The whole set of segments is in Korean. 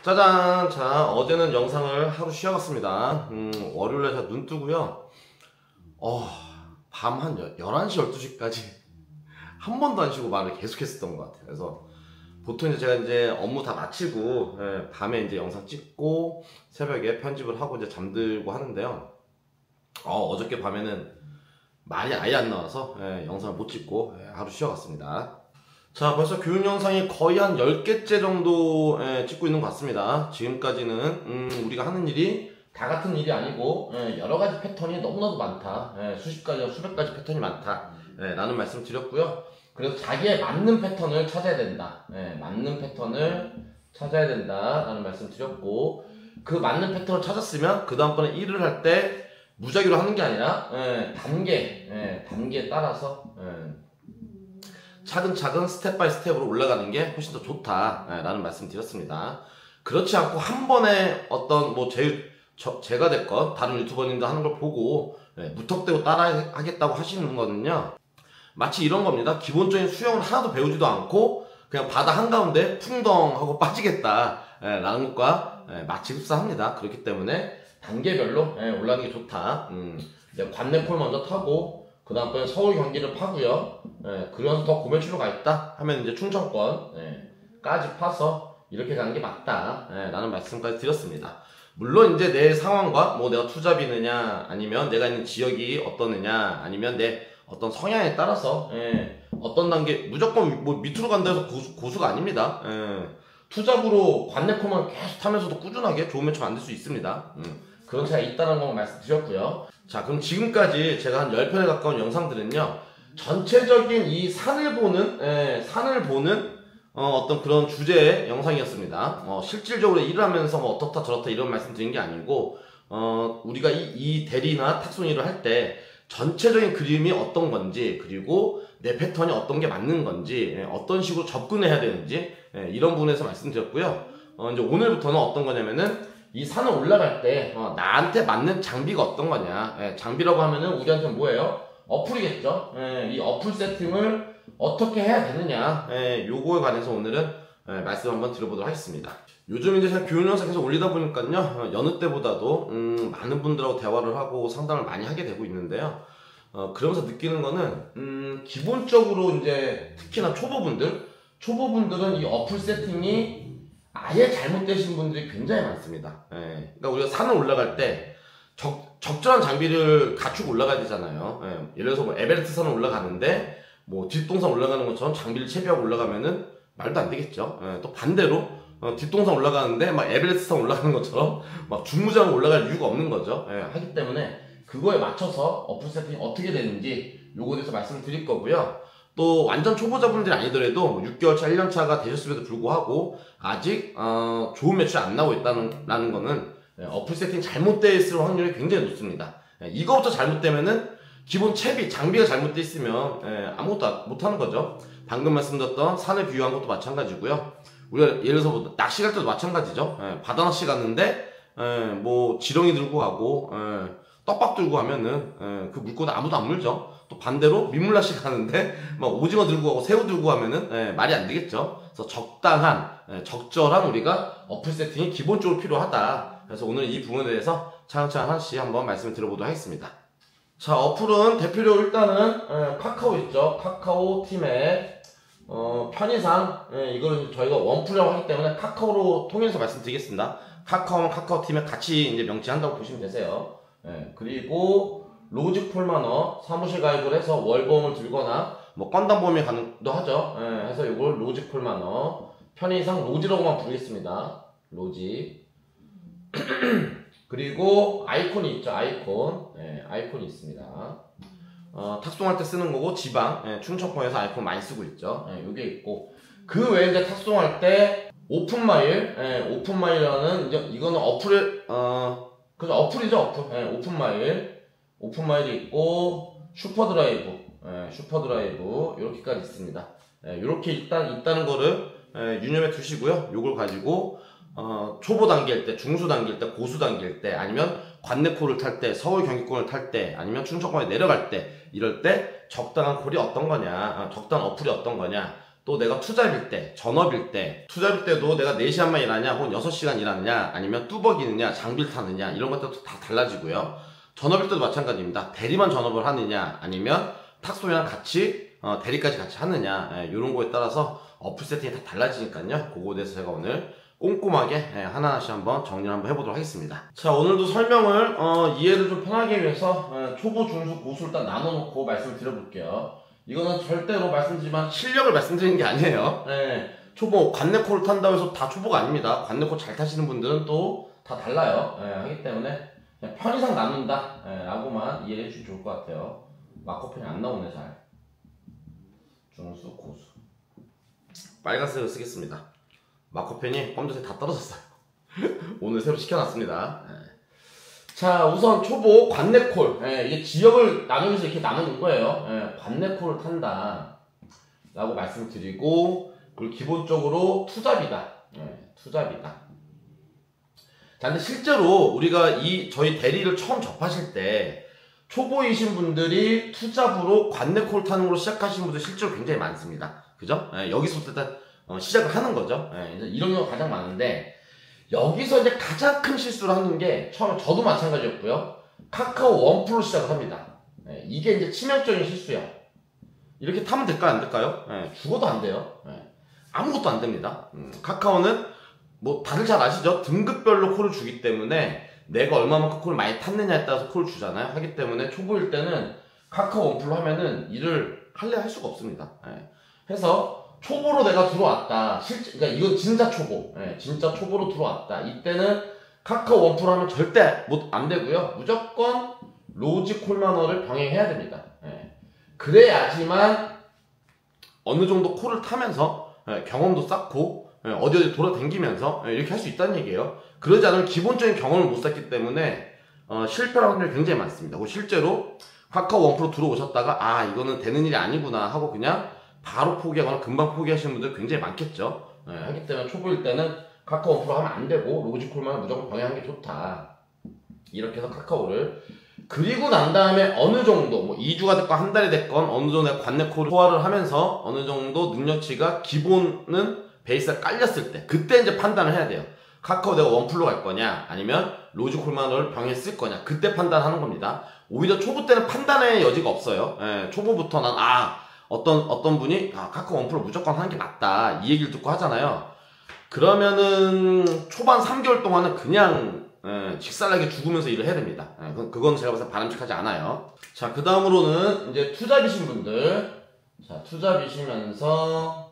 짜잔! 자, 어제는 영상을 하루 쉬어갔습니다. 월요일에 제가 눈 뜨고요. 밤 한 11시, 12시까지 한 번도 안 쉬고 말을 계속 했었던 것 같아요. 그래서 보통 이제 제가 이제 업무 다 마치고, 밤에 이제 영상 찍고, 새벽에 편집을 하고 이제 잠들고 하는데요. 어저께 밤에는 말이 아예 안 나와서, 영상을 못 찍고, 하루 쉬어갔습니다. 자, 벌써 교육 영상이 거의 한 10개째 정도 찍고 있는 것 같습니다. 지금까지는 우리가 하는 일이 다 같은 일이 아니고 여러 가지 패턴이 너무나도 많다. 수십 가지, 수백 가지 패턴이 많다. 라는 말씀 드렸고요. 그래서 자기에 맞는 패턴을 찾아야 된다. 맞는 패턴을 찾아야 된다. 라는 말씀 드렸고, 그 맞는 패턴을 찾았으면 그 다음번에 일을 할 때 무작위로 하는 게 아니라 단계에 따라서 차근차근 스텝 바이 스텝으로 올라가는 게 훨씬 더 좋다라는 말씀 드렸습니다. 그렇지 않고 한 번에 어떤 제가 됐건 다른 유튜버님도 하는 걸 보고 무턱대고 따라 하겠다고 하시는 거는요, 마치 이런 겁니다. 기본적인 수영을 하나도 배우지도 않고 그냥 바다 한가운데 풍덩하고 빠지겠다라는 것과 마치 흡사합니다. 그렇기 때문에 단계별로 올라가는 게 좋다. 이제 관내폴 먼저 타고 그 다음번에 서울 경기를 파고요. 그러면서 더 고mer출로 가 있다 하면 이제 충청권까지 파서 이렇게 가는 게 맞다. 라는 말씀까지 드렸습니다. 물론 이제 내 상황과 뭐 내가 투잡이느냐, 아니면 내가 있는 지역이 어떠느냐, 아니면 내 어떤 성향에 따라서 어떤 단계 무조건 뭐 밑으로 간다 해서 고수가 아닙니다. 투잡으로 관내폴만 계속 타면서도 꾸준하게 좋은 매출 만들 수 있습니다. 그런 차이가 있다는 거 말씀드렸고요. 자, 그럼 지금까지 제가 한 10편에 가까운 영상들은요, 전체적인 이 산을 보는 어떤 그런 주제의 영상이었습니다. 실질적으로 일을 하면서 뭐 어떻다 저렇다 이런 말씀 드린 게 아니고, 우리가 이 대리나 탁송 일을 할 때 전체적인 그림이 어떤 건지, 그리고 내 패턴이 어떤 게 맞는 건지, 어떤 식으로 접근해야 되는지, 이런 부분에서 말씀드렸고요. 이제 오늘부터는 어떤 거냐면은, 이 산을 올라갈 때 나한테 맞는 장비가 어떤 거냐. 장비라고 하면은 우리한테는 뭐예요? 어플이겠죠. 이 어플 세팅을 어떻게 해야 되느냐, 요거에 관해서 오늘은 말씀 한번 드려보도록 하겠습니다. 요즘 이제 제가 교육 영상 계속 올리다 보니까요, 여느 때보다도 많은 분들하고 대화를 하고 상담을 많이 하게 되고 있는데요. 그러면서 느끼는 거는 기본적으로 이제 특히나 초보분들은 이 어플 세팅이 아예 잘못되신 분들이 굉장히 많습니다. 그러니까 우리가 산을 올라갈 때 적절한 장비를 갖추고 올라가야 되잖아요. 예를 들어서 뭐 에베레스트 산을 올라가는데 뭐 뒷동산 올라가는 것처럼 장비를 채비하고 올라가면은 말도 안 되겠죠. 또 반대로 뒷동산 올라가는데 막 에베레스트 산 올라가는 것처럼 막 중무장으로 올라갈 이유가 없는 거죠. 하기 때문에 그거에 맞춰서 어플 세팅이 어떻게 되는지 요거에 대해서 말씀을 드릴 거고요. 또 완전 초보자분들이 아니더라도 6개월차, 1년차가 되셨음에도 불구하고 아직 좋은 매출이 안 나오고 있다는 거는 어플 세팅이 잘못되어 있을 확률이 굉장히 높습니다. 이거부터 잘못되면은 기본 채비, 장비가 잘못되어 있으면 아무것도 못하는 거죠. 방금 말씀드렸던 산을 비유한 것도 마찬가지고요. 우리가 예를 들어서 뭐 낚시 갈 때도 마찬가지죠. 바다 낚시 갔는데 뭐 지렁이 들고 가고 떡밥 들고 가면은 그 물고기 아무도 안 물죠. 또 반대로 민물낚시 가는데 막 오징어 들고 가고 새우 들고 가면은 말이 안 되겠죠. 그래서 적절한 우리가 어플 세팅이 기본적으로 필요하다. 그래서 오늘 이 부분에 대해서 차근차근 하나씩 한번 말씀을 드려보도록 하겠습니다. 자, 어플은 대표적으로 일단은 카카오 있죠. 카카오 팀의 편의상 이거를 저희가 원플이라고 하기 때문에 카카오로 통일해서 말씀드리겠습니다. 카카오는 카카오 팀에 같이 이제 명시한다고 보시면 되세요. 그리고 로직 폴마너 사무실 가입을 해서 월보험을 들거나 뭐 건담보험에 가능도 하죠. 해서 이걸 로직 폴마너, 편의상 로지라고만 부르겠습니다. 로지. 그리고 아이콘이 있죠. 아이콘이 있습니다. 탁송할 때 쓰는 거고, 지방 충청권에서 아이콘 많이 쓰고 있죠. 요게 있고, 그 외에 이제 탁송할 때 오픈마일이라는 이거는 그죠, 어플이죠, 어플. 오픈마일이 있고, 슈퍼드라이브, 이렇게까지 있습니다. 이렇게 일단 있다는 거를 유념해 두시고요. 요걸 가지고 초보 단계일 때, 중수 단계일 때, 고수 단계일 때, 아니면 관내콜을 탈 때, 서울 경기권을 탈 때, 아니면 충청권에 내려갈 때, 이럴 때 적당한 콜이 어떤 거냐, 적당한 어플이 어떤 거냐, 또 내가 투잡일 때, 전업일 때, 투잡일 때도 내가 4시간만 일하냐, 혹은 6시간 일하느냐, 아니면 뚜벅이느냐, 장비를 타느냐, 이런 것들도 다 달라지고요. 전업일 때도 마찬가지입니다. 대리만 전업을 하느냐, 아니면 탁송이랑 같이, 대리까지 같이 하느냐, 이런 거에 따라서 어플 세팅이 다 달라지니까요. 그거에 대해서 제가 오늘 꼼꼼하게 하나하나씩 한번 정리를 한번 해보도록 하겠습니다. 자, 오늘도 설명을 이해를 좀 편하게 위해서 초보, 중수, 고수를 일단 나눠놓고 말씀을 드려볼게요. 이거는 절대로 말씀드리지만 실력을 말씀드리는 게 아니에요. 초보 관내코를 탄다고 해서 다 초보가 아닙니다. 관내코 잘 타시는 분들은 또 다 달라요. 하기 때문에 그냥 편의상 나눈다 라고만 이해해 주시면 좋을 것 같아요. 마커펜이 안 나오네. 잘 중수, 고수 빨간색을 쓰겠습니다. 마커펜이 검정색 다 떨어졌어요. 오늘 새로 시켜놨습니다. 자, 우선 초보 관내콜. 이게 지역을 나누면서 이렇게 나누는 거예요. 관내콜을 탄다 라고 말씀드리고, 그리고 기본적으로 투잡이다. 투잡이다. 자, 근데 실제로 우리가 저희 대리를 처음 접하실 때 초보이신 분들이 투잡으로 관내콜 타는 걸로 시작하시는 분들 실제로 굉장히 많습니다. 그죠? 여기서부터 일단 시작을 하는 거죠. 이런 경우가 가장 많은데, 여기서 이제 가장 큰 실수를 하는 게, 처음에 저도 마찬가지였고요. 카카오 원플로 시작을 합니다. 이게 이제 치명적인 실수야. 이렇게 타면 될까요? 안 될까요? 죽어도 안 돼요. 아무것도 안 됩니다. 카카오는 뭐 다들 잘 아시죠? 등급별로 콜을 주기 때문에 내가 얼마만큼 콜을 많이 탔느냐에 따라서 콜을 주잖아요. 하기 때문에 초보일 때는 카카오 원플로 하면은 일을 할 수가 없습니다. 해서 초보로 내가 들어왔다. 그러니까 이건 진짜 초보. 진짜 초보로 들어왔다. 이때는 카카오 원프로 하면 절대 안 되고요. 무조건 로지 콜마너를 병행해야 됩니다. 그래야지만 어느 정도 콜을 타면서 경험도 쌓고 어디 돌아다니면서 이렇게 할 수 있다는 얘기예요. 그러지 않으면 기본적인 경험을 못 쌓기 때문에 실패할 확률이 굉장히 많습니다. 실제로 카카오 원프로 들어오셨다가 이거는 되는 일이 아니구나 하고 그냥 바로 포기하거나 금방 포기하시는 분들 굉장히 많겠죠. 하기 때문에 초보일 때는 카카오 원프로 하면 안 되고 로지콜만 무조건 병행하는 게 좋다. 이렇게 해서 카카오를, 그리고 난 다음에 어느 정도 뭐 2주가 됐건 한 달이 됐건 어느 정도 내가 관내콜을 소화를 하면서 어느 정도 능력치가 기본은 베이스가 깔렸을 때, 그때 이제 판단을 해야 돼요. 카카오 내가 원플로 갈 거냐, 아니면 로지콜만을 병행해 쓸 거냐, 그때 판단하는 겁니다. 오히려 초보 때는 판단의 여지가 없어요. 초보부터 난 어떤 분이 카카오 원프로 무조건 하는 게 맞다 이 얘기를 듣고 하잖아요. 그러면은 초반 3개월 동안은 그냥 직살나게 죽으면서 일을 해야 됩니다. 그건 제가 봐서 바람직하지 않아요. 자, 그 다음으로는 이제 투잡이신 분들. 자, 투잡이시면서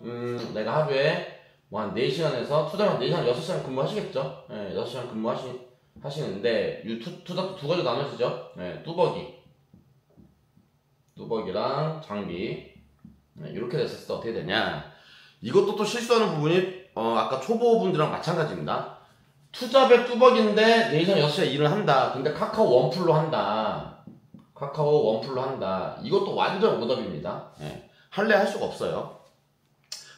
내가 하루에 뭐 한 4시간에서 투잡 한 4시간, 6시간 근무하시겠죠? 6시간 근무하시는데 투잡도 두 가지 나눠지죠? 뚜벅이랑 장비. 이렇게 됐을 때 어떻게 되냐, 이것도 또 실수하는 부분이 아까 초보분들이랑 마찬가지입니다. 투잡의 뚜벅인데 4시간 6시간 일을 한다. 근데 카카오 원플로 한다. 이것도 완전 오답입니다. 할래 할 수가 없어요.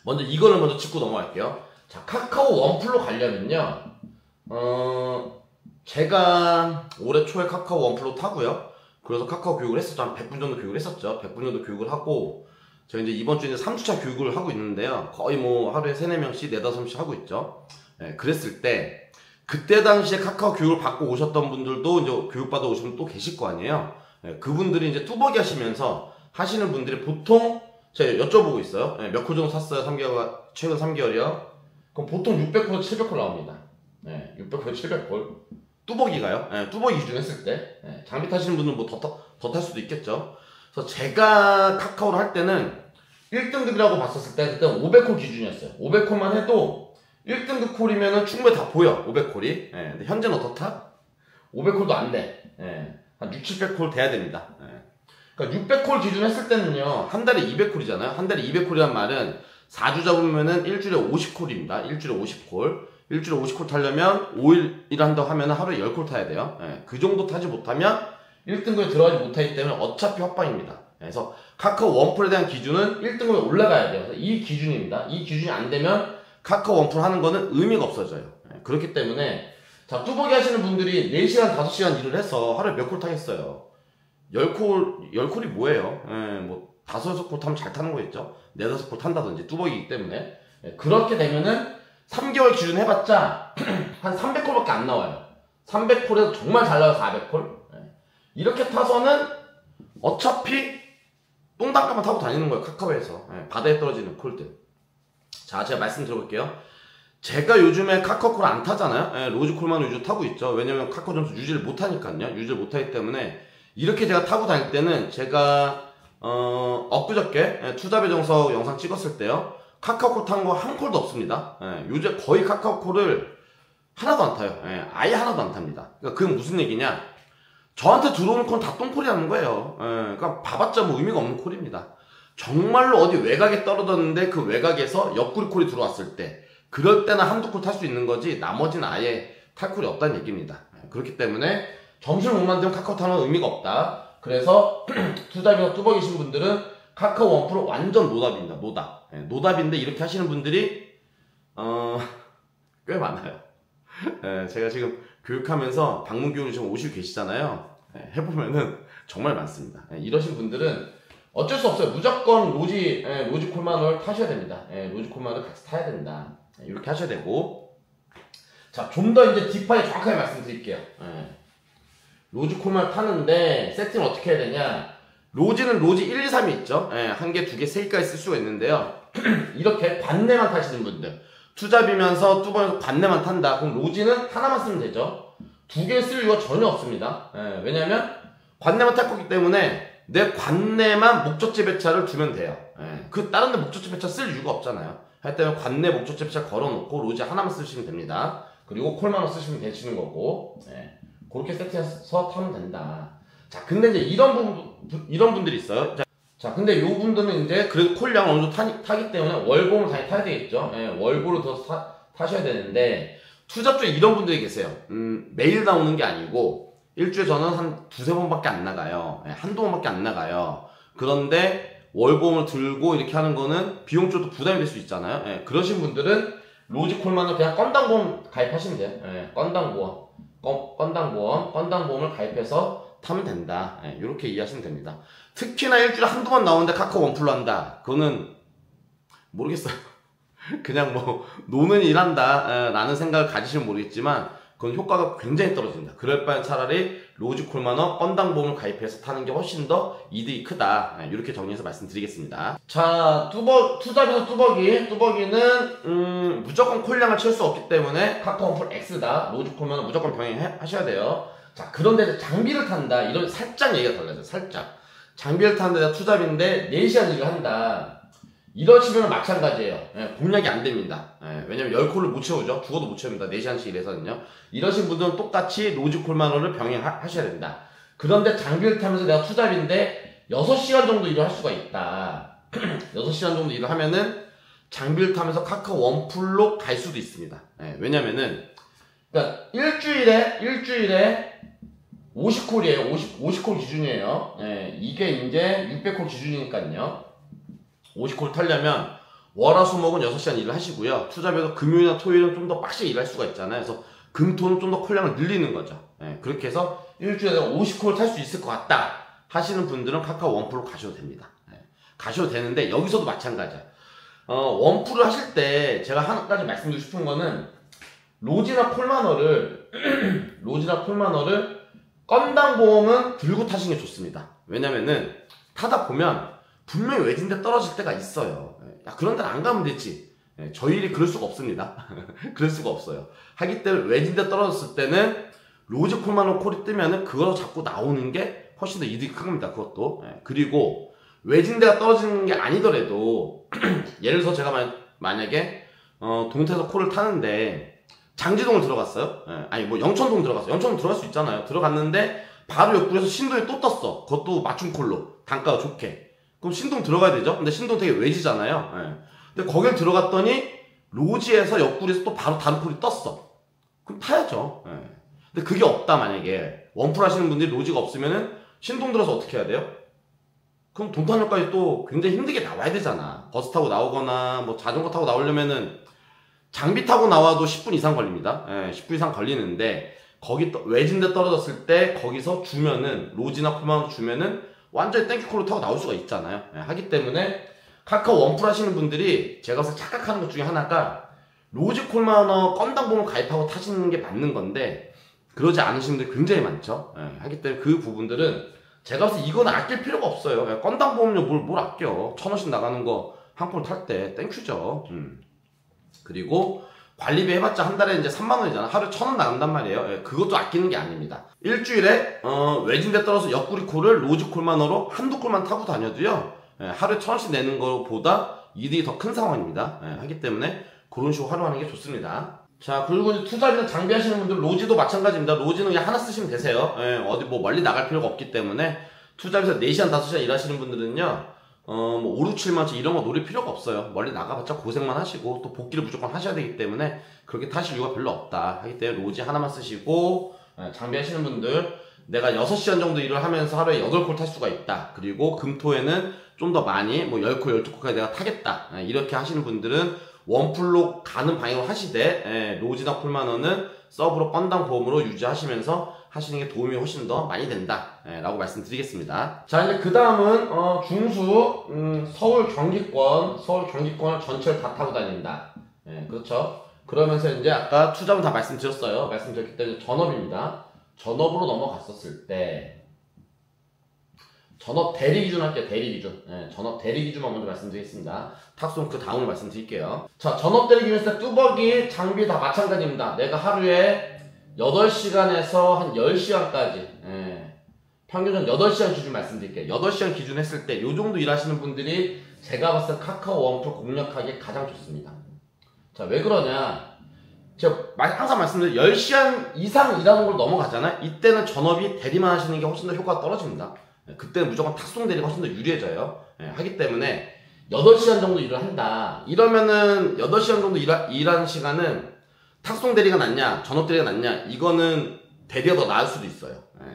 먼저 이거를 먼저 짚고 넘어갈게요. 자, 카카오 원플로 가려면요, 제가 올해 초에 카카오 원플로 타고요. 그래서 카카오 교육을 했었죠. 한 100분 정도 교육을 했었죠. 100분 정도 교육을 하고, 제가 이제 이번 주에 3주차 교육을 하고 있는데요. 거의 뭐 하루에 3, 4명씩, 4, 5명씩 하고 있죠. 그랬을 때, 그때 당시에 카카오 교육을 받고 오셨던 분들도 이제 교육받아 오신 분 또 계실 거 아니에요. 그분들이 이제 뚜벅이 하시면서 하시는 분들이 보통 제가 여쭤보고 있어요. 몇 콜 정도 샀어요? 3개월, 최근 3개월이요? 그럼 보통 600콜, 700콜 나옵니다. 600콜, 700콜. 뚜벅이가요? 뚜벅이 기준했을 때. 장비 타시는 분은 뭐 더 탈 수도 있겠죠. 그래서 제가 카카오를 할 때는 1등급이라고 봤었을 때 그때 500콜 기준이었어요. 500콜만 해도 1등급 콜이면은 충분히 다 보여. 500콜이. 근데 현재는 어떻다? 500콜도 안 돼. 한 6, 700콜 돼야 됩니다. 그러니까 600콜 기준 했을 때는요, 한 달에 200콜이잖아요. 한 달에 200콜이란 말은 4주 잡으면은 일주일에 50콜입니다. 일주일에 50콜. 일주일에 50콜 타려면 5일 일한다고 하면 하루에 10콜 타야 돼요. 그 정도 타지 못하면 1등급에 들어가지 못하기 때문에 어차피 협박입니다. 그래서 카카오 원플에 대한 기준은 1등급에 올라가야 돼요. 그래서 이 기준입니다. 이 기준이 안 되면 카카오 원플 하는 거는 의미가 없어져요. 그렇기 때문에, 자, 뚜벅이 하시는 분들이 4시간, 5시간 일을 해서 하루에 몇 콜 타겠어요? 10콜이 뭐예요? 뭐 5-6콜 타면 잘 타는 거겠죠. 4-5콜 탄다든지 뚜벅이기 때문에. 그렇게 되면은 3개월 기준 해봤자 한 300콜밖에 안 나와요. 300콜에서 정말 잘 나와요. 400콜. 이렇게 타서는 어차피 똥단가만 타고 다니는 거예요. 카카오에서. 바다에 떨어지는 콜들. 자, 제가 말씀드려볼게요. 제가 요즘에 카카오콜 안 타잖아요. 로즈콜만 위주로 타고 있죠. 왜냐면 카카오 점수 유지를 못하니까요. 유지를 못하기 때문에 이렇게 제가 타고 다닐 때는 제가 엊그저께 투잡의 정석 영상 찍었을 때요. 카카오콜 탄 거 한 콜도 없습니다. 요즘 거의 카카오콜을 하나도 안 타요. 아예 하나도 안 탑니다. 그러니까 그건 무슨 얘기냐? 저한테 들어오는 콜은 다 똥콜이라는 거예요. 그러니까 봐봤자 뭐 의미가 없는 콜입니다. 정말로 어디 외곽에 떨어졌는데 그 외곽에서 옆구리 콜이 들어왔을 때 그럴 때는 한두 콜 탈 수 있는 거지 나머지는 아예 탈 콜이 없다는 얘기입니다. 그렇기 때문에 점수를 못 만들면 카카오 타는 의미가 없다. 그래서 투잡이나 뚜벅이신 분들은 카카오 원프로 완전 노답입니다. 노답. 노답인데 이렇게 하시는 분들이 꽤 많아요. 제가 지금 교육하면서 방문 교육을 지금 오시고 계시잖아요. 해보면은 정말 많습니다. 이러신 분들은 어쩔 수 없어요. 무조건 로지 콜만을 타셔야 됩니다. 로지 콜만을 같이 타야 된다. 이렇게 하셔야 되고. 자, 좀 더 이제 딥하게 정확하게 말씀드릴게요. 로지 콜만 타는데 세팅을 어떻게 해야 되냐? 로지는 로지 1, 2, 3이 있죠. 한 개, 두 개, 세 개까지 쓸 수가 있는데요. 이렇게 관내만 타시는 분들, 투잡이면서 뚜벅이면서 관내만 탄다. 그럼 로지는 하나만 쓰면 되죠. 두 개 쓸 이유가 전혀 없습니다. 왜냐면 관내만 탈 거기 때문에 내 관내만 목적지 배차를 두면 돼요. 그 다른 데 목적지 배차 쓸 이유가 없잖아요. 할 때는 관내 목적지 배차 걸어놓고 로지 하나만 쓰시면 됩니다. 그리고 콜만원 쓰시면 되시는 거고. 그렇게 세팅해서 타면 된다. 자, 근데 이제 이런 분들이 있어요. 자, 근데 요 분들은 이제 그래도 콜량을 어느 정도 타기 때문에 월보험을 당연히 타야 되겠죠. 월보를 더 타셔야 되는데, 투잡 중에 이런 분들이 계세요. 매일 나오는 게 아니고, 일주일에 저는 한 2-3번밖에 안 나가요. 한두 번밖에 안 나가요. 그런데 월보험을 들고 이렇게 하는 거는 비용 쪽도 부담이 될 수 있잖아요. 그러신 분들은 로지콜만을 그냥 건당보험 가입하시면 돼요. 건당보험을 가입해서 타면 된다. 이렇게 이해하시면 됩니다. 특히나 일주일에 한두 번 나오는데 카카오 원플로 한다. 그거는 모르겠어요. 그냥 뭐 노는 일한다 라는 생각을 가지시면 모르겠지만 그건 효과가 굉장히 떨어집니다. 그럴 바엔 차라리 로지콜만원 건당보험을 가입해서 타는 게 훨씬 더 이득이 크다. 이렇게 정리해서 말씀드리겠습니다. 자, 투잡에서 뚜벅이는 무조건 콜량을 채울 수 없기 때문에 카카오 원플 X다. 로지콜만은 무조건 병행하셔야 돼요. 자, 그런데 장비를 탄다. 이런 살짝 얘기가 달라져요. 살짝. 장비를 타는데 내가 투잡인데 4시간 일을 한다. 이러시면 마찬가지예요. 공략이 안 됩니다. 왜냐면 10콜을 못 채우죠. 죽어도 못 채웁니다. 4시간씩 일해서는요. 이러신 분들은 똑같이 로지콜만원을 병행하셔야 된다. 그런데 장비를 타면서 내가 투잡인데 6시간 정도 일을 할 수가 있다. 6시간 정도 일을 하면은 장비를 타면서 카카오 원풀로 갈 수도 있습니다. 왜냐면은 그러니까 일주일에 50콜이에요. 50콜 기준이에요. 이게 이제 600콜 기준이니까요. 50콜 타려면 월화수목은 6시간 일을 하시고요. 투잡에서 금요일이나 토요일은 좀 더 빡시게 일할 수가 있잖아요. 그래서 금토는 좀 더 콜량을 늘리는 거죠. 그렇게 해서 일주일에 50콜 탈 수 있을 것 같다 하시는 분들은 카카오 원풀로 가셔도 됩니다. 가셔도 되는데 여기서도 마찬가지야. 원풀을 하실 때 제가 한 가지 말씀드리고 싶은 거는 로지나 콜만어를 건당보험은 들고 타시는 게 좋습니다. 왜냐면은 타다 보면 분명히 외진데 떨어질 때가 있어요. 야, 그런 데는 안 가면 되지. 저희 일이 그럴 수가 없습니다. 그럴 수가 없어요. 하기 때문에 외진데 떨어졌을 때는 로지콜만원 콜이 뜨면은 그거 자꾸 나오는 게 훨씬 더 이득이 큰 겁니다. 그것도. 그리고 외진데가 떨어지는 게 아니더라도 예를 들어서 제가 만약에 동태에서 콜을 타는데 장지동을 들어갔어요. 아니 뭐 영천동 들어갔어요. 영천동 들어갈 수 있잖아요. 들어갔는데 바로 옆구리에서 신동이 또 떴어. 그것도 맞춤 콜로 단가가 좋게. 그럼 신동 들어가야 되죠? 근데 신동 되게 외지잖아요. 근데 거길 들어갔더니 로지에서 옆구리에서 또 바로 다른 콜이 떴어. 그럼 타야죠. 근데 그게 없다 만약에 원풀 하시는 분들이 로지가 없으면은 신동 들어서 어떻게 해야 돼요? 그럼 동탄역까지 또 굉장히 힘들게 나와야 되잖아. 버스 타고 나오거나 뭐 자전거 타고 나오려면은 장비 타고 나와도 10분 이상 걸립니다. 10분 이상 걸리는데 거기 외진데 떨어졌을 때 거기서 주면은 로지나 콜만 주면은 완전히 땡큐콜을 타고 나올 수가 있잖아요. 하기 때문에 카카오 원풀 하시는 분들이 제가 봐서 착각하는 것 중에 하나가 로지콜마너 건당 보험 가입하고 타시는 게 맞는 건데 그러지 않으시는 분들이 굉장히 많죠. 하기 때문에 그 부분들은 제가 봐서 이거는 아낄 필요가 없어요. 건당 보험료 뭘 아껴. 1,000원씩 나가는 거 한 폴 탈 때 땡큐죠. 그리고 관리비 해봤자 한 달에 이제 3만원이잖아. 하루에 1,000원 나간단 말이에요. 그것도 아끼는 게 아닙니다. 일주일에 외진데 떨어서 옆구리 콜을 로지콜마너로 한두 콜만 타고 다녀도요. 하루에 1,000원씩 내는 것보다 이득이 더 큰 상황입니다. 하기 때문에 그런 식으로 활용하는 게 좋습니다. 자, 그리고 이제 투자비는 장비하시는 분들 로지도 마찬가지입니다. 로지는 그냥 하나 쓰시면 되세요. 어디 뭐 멀리 나갈 필요가 없기 때문에 투자비에서 4시간 5시간 일하시는 분들은요 뭐 5, 6, 7만원치 이런 거 노릴 필요가 없어요. 멀리 나가봤자 고생만 하시고 또 복귀를 무조건 하셔야 되기 때문에 그렇게 타실 이유가 별로 없다 하기 때문에 로지 하나만 쓰시고 장비하시는 분들 내가 6시간 정도 일을 하면서 하루에 8콜 탈 수가 있다. 그리고 금토에는 좀 더 많이 뭐 10콜, 12콜까지 내가 타겠다. 이렇게 하시는 분들은 원풀로 가는 방향으로 하시되 로지나 콜마너는 서브로 건당 보험으로 유지하시면서 하시는 게 도움이 훨씬 더 많이 된다 라고 말씀드리겠습니다. 자, 이제 그 다음은 중수 서울 경기권을 전체를 다 타고 다닌다. 그렇죠. 그러면서 이제 아까 투자는 다 말씀드렸어요. 말씀드렸기 때문에 전업입니다. 전업으로 넘어갔었을 때 전업 대리 기준 할게요. 대리 기준. 전업 대리 기준만 먼저 말씀드리겠습니다. 탁송 그 다음을 말씀드릴게요. 자, 전업 대리 기준 했을 때 뚜벅이 장비 다 마찬가지입니다. 내가 하루에 8시간에서 한 10시간까지 평균은 8시간 기준 말씀드릴게요. 8시간 기준 했을 때 요 정도 일하시는 분들이 제가 봤을 때 카카오 원풀 공략하기 가장 좋습니다. 자, 왜 그러냐? 제가 항상 말씀드린 10시간 이상 일하는 걸 넘어가잖아요. 이때는 전업이 대리만 하시는 게 훨씬 더 효과가 떨어집니다. 그때는 무조건 탁송 대리가 훨씬 더 유리해져요. 하기 때문에 8시간 정도 일을 한다. 이러면은 8시간 정도 일하는 시간은 탁송 대리가 낫냐 전업 대리가 낫냐 이거는 대리가 더 나을 수도 있어요.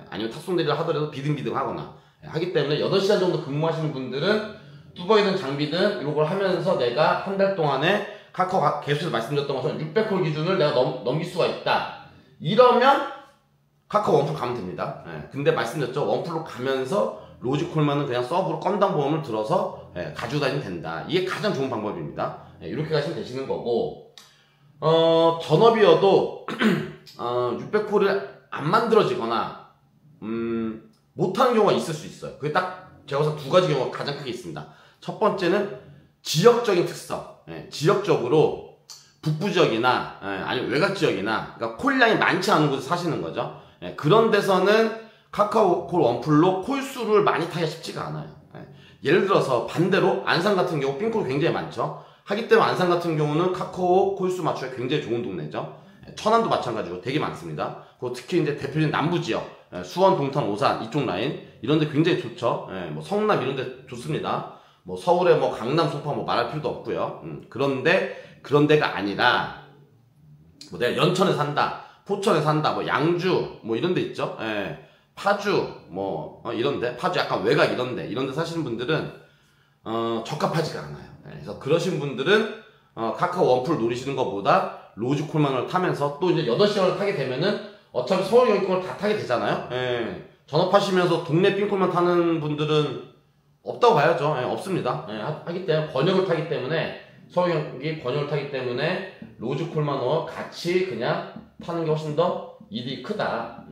아니면 탁송 대리를 하더라도 비등비등 하거나 하기 때문에 8시간 정도 근무하시는 분들은 뚜벅이든 장비든 이걸 하면서 내가 한 달 동안에 카카오 계속해서 말씀드렸던 것처럼 600콜 기준을 내가 넘길 수가 있다. 이러면 카카오 원풀 가면 됩니다. 근데 말씀드렸죠. 원풀로 가면서 로지콜만은 그냥 서브로 건당 보험을 들어서 가지고 다니면 된다. 이게 가장 좋은 방법입니다. 이렇게 가시면 되시는 거고 전업이어도 600콜을 안 만들어지거나 못하는 경우가 있을 수 있어요. 그게 딱 제가 봐서 두 가지 경우가 가장 크게 있습니다. 첫 번째는 지역적인 특성. 지역적으로 북부 지역이나 아니면 외곽 지역이나 그러니까 콜량이 많지 않은 곳에 사시는 거죠. 그런 데서는 카카오 콜 원풀로 콜수를 많이 타기가 쉽지가 않아요. 예를 들어서 반대로 안산 같은 경우 삥콜이 굉장히 많죠. 하기 때문에 안산 같은 경우는 카카오 콜수 맞추기가 굉장히 좋은 동네죠. 천안도 마찬가지고 되게 많습니다. 그리고 특히 이제 대표적인 남부 지역 수원, 동탄, 오산 이쪽 라인 이런 데 굉장히 좋죠. 뭐 성남 이런 데 좋습니다. 뭐 서울에 뭐 강남, 송파 뭐 말할 필요도 없고요. 그런데 그런 데가 아니라 뭐 내가 연천에 산다. 포천에 산다, 뭐 양주, 뭐 이런 데 있죠. 파주, 뭐 이런데 파주 약간 외곽 이런데 사시는 분들은 적합하지가 않아요. 그래서 그러신 분들은 카카오 원풀 노리시는 것보다 로지콜만을 타면서 또 이제 8시간을 타게 되면은 어차피 서울 경기권을 다 타게 되잖아요. 전업하시면서 동네 삥콜만 타는 분들은 없다고 봐야죠. 없습니다. 하기 때문에 번역을 타기 때문에 서울 경기 번역을 타기 때문에 로지콜만과 같이 그냥 타는 게 훨씬 더 이득이 크다.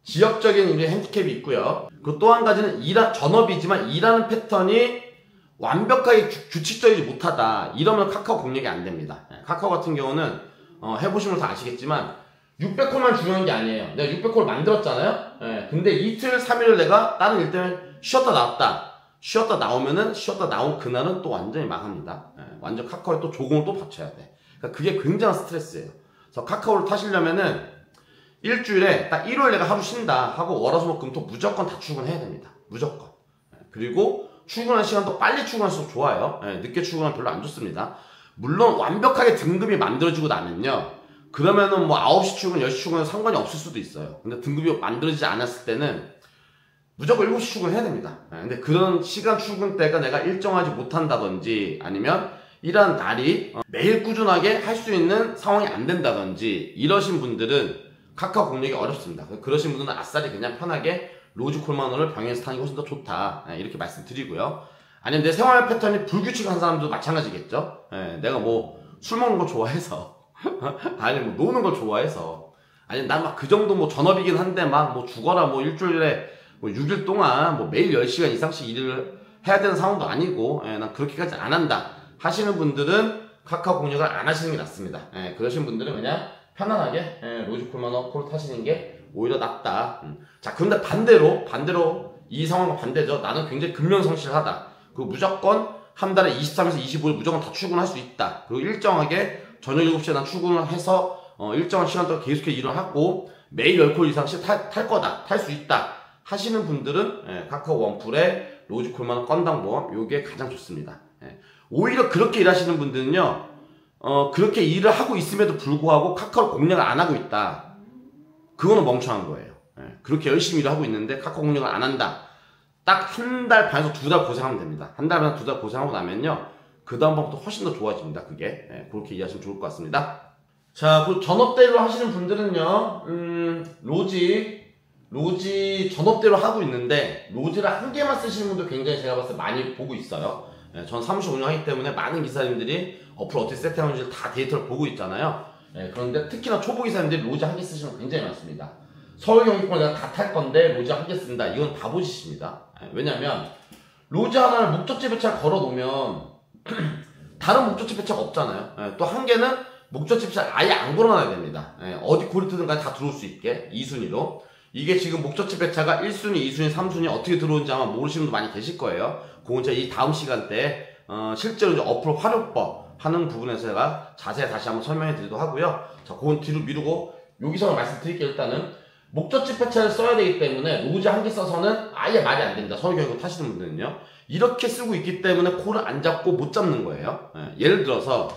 지역적인 우리 핸디캡이 있고요. 그리고 또 한 가지는 전업이지만 일하는 패턴이 완벽하게 규칙적이지 못하다. 이러면 카카오 공략이 안 됩니다. 카카오 같은 경우는 해보시면 다 아시겠지만 600콜만 중요한 게 아니에요. 내가 600콜 만들었잖아요. 근데 이틀 3일을 내가 다른 일 때문에 쉬었다 나왔다. 쉬었다 나오면은 쉬었다 나온 그날은 또 완전히 망합니다. 완전 카카오에 또 조공을 또 받쳐야 돼. 그러니까 그게 굉장한 스트레스예요. 그래서 카카오를 타시려면은 일주일에 딱 일요일 내가 하루 쉰다 하고 월화수목금토 무조건 다 출근해야 됩니다. 무조건. 그리고 출근하는 시간도 빨리 출근할수록 좋아요. 늦게 출근하면 별로 안 좋습니다. 물론 완벽하게 등급이 만들어지고 나면요. 그러면은 뭐 9시 출근, 10시 출근은 상관이 없을 수도 있어요. 근데 등급이 만들어지지 않았을 때는 무조건 7시 출근해야 됩니다. 근데 그런 시간 출근대가 내가 일정하지 못한다든지 아니면 일하는 날이 매일 꾸준하게 할 수 있는 상황이 안 된다든지 이러신 분들은 카카오 공략이 어렵습니다. 그러신 분들은 아싸리 그냥 편하게 로즈 콜마노를 병행해서 타는 게 훨씬 더 좋다. 이렇게 말씀드리고요. 아니면 내 생활 패턴이 불규칙한 사람도 마찬가지겠죠. 내가 뭐 술 먹는 걸 좋아해서 아니면 뭐 노는 걸 좋아해서 아니면 난 막 그 정도 뭐 전업이긴 한데 막 뭐 죽어라 뭐 일주일에 뭐 6일 동안 뭐 매일 10시간 이상씩 일을 해야 되는 상황도 아니고 난 그렇게까지 안 한다 하시는 분들은 카카오 공략을 안 하시는 게 낫습니다. 그러신 분들은 그냥 편안하게 로즈 콜마노 콜 타시는 게 오히려 낫다. 자, 근데 반대로 이 상황과 반대죠. 나는 굉장히 근면성실하다. 그리고 무조건 한 달에 23에서 25일 무조건 다 출근할 수 있다. 그리고 일정하게 저녁 7시에 난 출근을 해서 일정한 시간 동안 계속해서 일을 하고 매일 10콜 이상씩 탈 거다. 탈 수 있다. 하시는 분들은 카카오 원풀의 로즈 콜마노 건당 보험 요게 가장 좋습니다. 오히려 그렇게 일하시는 분들은요. 그렇게 일을 하고 있음에도 불구하고 카카오 공략을 안 하고 있다. 그거는 멍청한 거예요. 그렇게 열심히 일을 하고 있는데 카카오 공략을 안 한다. 딱 한 달 반에서 2달 고생하면 됩니다. 한 달 반에서 2달 고생하고 나면요. 그 다음부터 훨씬 더 좋아집니다. 그게. 그렇게 이해하시면 좋을 것 같습니다. 자, 그 전업대로 하시는 분들은요. 로지 전업대로 하고 있는데 로지를 한 개만 쓰시는 분들 굉장히 제가 봤을 때 많이 보고 있어요. 전 사무실 운영하기 때문에 많은 기사님들이 어플 어떻게 세팅하는지 다 데이터를 보고 있잖아요. 그런데 특히나 초보 기사님들이 로지 한 개 쓰시는 분 굉장히 많습니다. 서울 경기권 내가 다 탈 건데 로지 한 개 쓴다. 이건 바보짓입니다. 왜냐면 로지 하나를 목적지 배치를 걸어 놓으면 다른 목적지 배치가 없잖아요. 또 한 개는 목적지 배치를 아예 안 걸어놔야 됩니다. 어디 고리트든가 다 들어올 수 있게 2순위로. 이게 지금 목적지 배차가 1순위, 2순위, 3순위 어떻게 들어오는지 아마 모르시는 분도 많이 계실 거예요. 그건 제가 이 다음 시간대에 실제로 이제 어플 활용법 하는 부분에서 제가 자세히 다시 한번 설명해 드리도록 하고요. 자, 그건 뒤로 미루고 여기서 말씀드릴게요. 일단은 목적지 배차를 써야 되기 때문에 로즈 한 개 써서는 아예 말이 안 됩니다. 서울경기권 타시는 분들은요. 이렇게 쓰고 있기 때문에 코를 안 잡고 못 잡는 거예요. 예를 들어서